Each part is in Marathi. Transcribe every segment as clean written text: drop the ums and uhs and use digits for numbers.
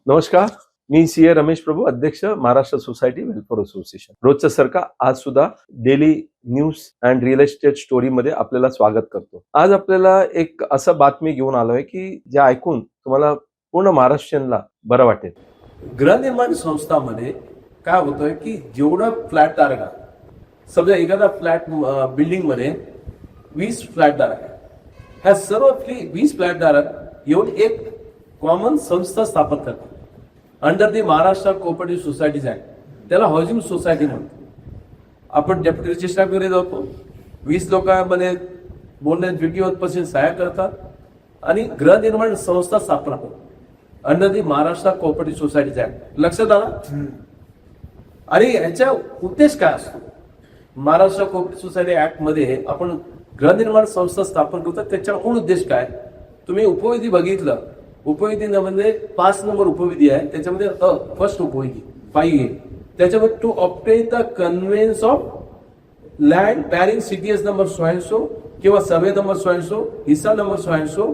नमस्कार, मी सीए रमेश प्रभू, अध्यक्ष महाराष्ट्र सोसायटी वेलफेअर असोसिएशन. रोजचं सारखा आज सुद्धा daily news and real estate story मध्ये आपल्याला स्वागत करतो. आज आपल्याला एक असं बातमी घेऊन आलोय की जे ऐकून तुम्हाला पूर्ण महाराष्ट्रीयनला बरं वाटेल. गृहनिर्माण संस्थांमध्ये काय होतंय की जेवढा फ्लॅट धारक आहे, समजा एखादा फ्लॅट बिल्डिंग मध्ये 20 फ्लॅट धारक आहे, ह्या सर्व 20 फ्लॅट धारक येऊन एक कॉमन संस्था स्थापन करतात under the Maharashtra cooperative societies act. त्याला हाऊसिंग सोसायटी म्हणतो. आपण डेप्युटी रजिस्ट्रारकडे जातो, 20 लोकांमध्ये बोलण्यात 51% सहाय्य करतात आणि गृहनिर्माण संस्था स्थापन करतात under the Maharashtra cooperative societies act. लक्षात आला? आणि याचा उद्देश काय असतो? महाराष्ट्र कोऑपरेटिव्ह सोसायटी ऍक्ट मध्ये आपण गृहनिर्माण संस्था स्थापन करतो. त्याचा मूळ उद्देश काय? तुम्ही उपविधी बघितलं, उपविधीमध्ये 5 नंबर उपविधी आहे, त्याच्यामध्ये फर्स्ट उपविधी 5A, त्याच्यामध्ये to obtain the conveyance of land bearing CTS number so and so किंवा survey number so and so, हिस्सा number so and so,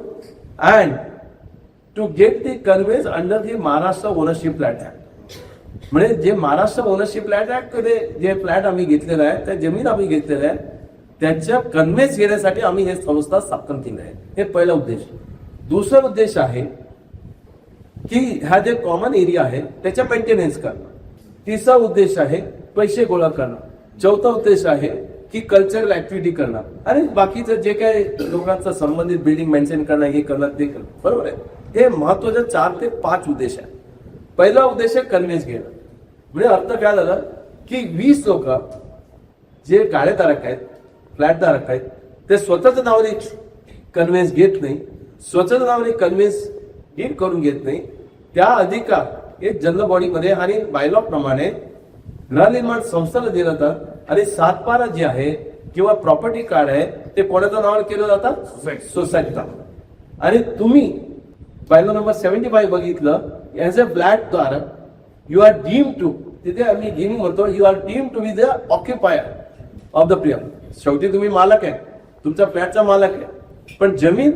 and to get the conveyance under the Maharashtra ownership flat act. म्हणजे जे महाराष्ट्र ओनरशिप फ्लॅट ऍक्ट मध्ये जे फ्लॅट आम्ही घेतलेला आहे, त्या जमीन आम्ही घेतलेल्या आहे, त्याच्या कन्व्हेन्स घेण्यासाठी आम्ही हे संस्था स्थापन केली आहे. हे पहिला उद्देश. दुसरा उद्देश आहे की हा जे कॉमन एरिया आहे त्याच्या मेंटेनन्स करणं. तिसरा उद्देश आहे पैसे गोळा करणं. चौथा उद्देश आहे की कल्चरल ऍक्टिव्हिटी करणं आणि बाकीचं जे काही लोकांचा संबंधित बिल्डिंग मेंटेन करणं, हे करणं, ते करणं. बरोबर आहे. हे महत्वाचे 4 ते 5 उद्देश आहेत. पहिला उद्देश आहे कन्व्हेन्स घेणं. म्हणजे अर्थ काय झालं की 20 लोक जे गाळेधारक आहेत, फ्लॅटधारक आहेत, ते स्वतःच्या नावाने कन्व्हेन्स घेत नाही, स्वतःच्या नावाने कन्व्हेन्स डीड करून घेत नाही. त्या अधिकार हे जनरल बॉडीमध्ये आणि बायलॉ प्रमाणे गृहनिर्माण संस्थेला दिलं जातात आणि 7/12 जे आहे किंवा प्रॉपर्टी कार्ड आहे ते कोणाच्या नावावर केलं जातात? सोसायटीचा. आणि तुम्ही बायलॉ नंबर 75 बघितलं, ऍज अ फ्लॅट धारक यू आर डीम टू, तिथे आम्ही डीम म्हणतो, you are deem to be the occupier of the premium. शेवटी तुम्ही मालक आहे, तुमच्या फ्लॅटचा मालक आहे, पण जमीन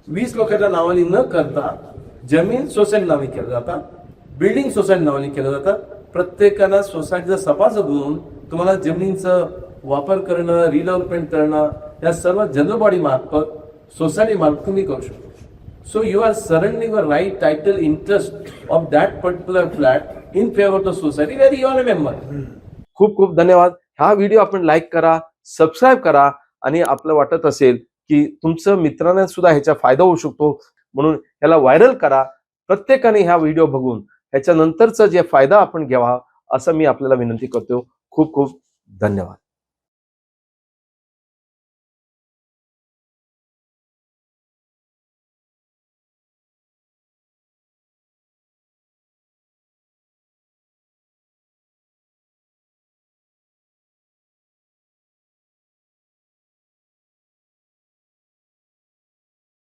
20 लोकांच्या नावाने न करता जमीन सोसायटी नावे केलं जातात, बिल्डिंग सोसायटी नावाने केलं जातात. प्रत्येकाला सोसायटीचा सभासद म्हणून तुम्हाला जमिनीचा वापर करणं, रिडेव्हलपमेंट करणं, या सर्व जनरल बॉडी मार्फत, सोसायटी मार्फत तुम्ही करू शकतो. So you are surrendering your right, title, interest of that particular flat in favour of the society where you are a member. खूप खूप धन्यवाद. हा व्हिडिओ आपण लाईक करा, सबस्क्राईब करा आणि आपलं वाटत असेल की तुमचं मित्रांना सुद्धा ह्याचा फायदा होऊ शकतो म्हणून ह्याला व्हायरल करा. प्रत्येकाने ह्या व्हिडिओ बघून ह्याच्या नंतरचा जे फायदा आपण घ्यावा असं मी आपल्याला विनंती करतो. खूप खूप धन्यवाद.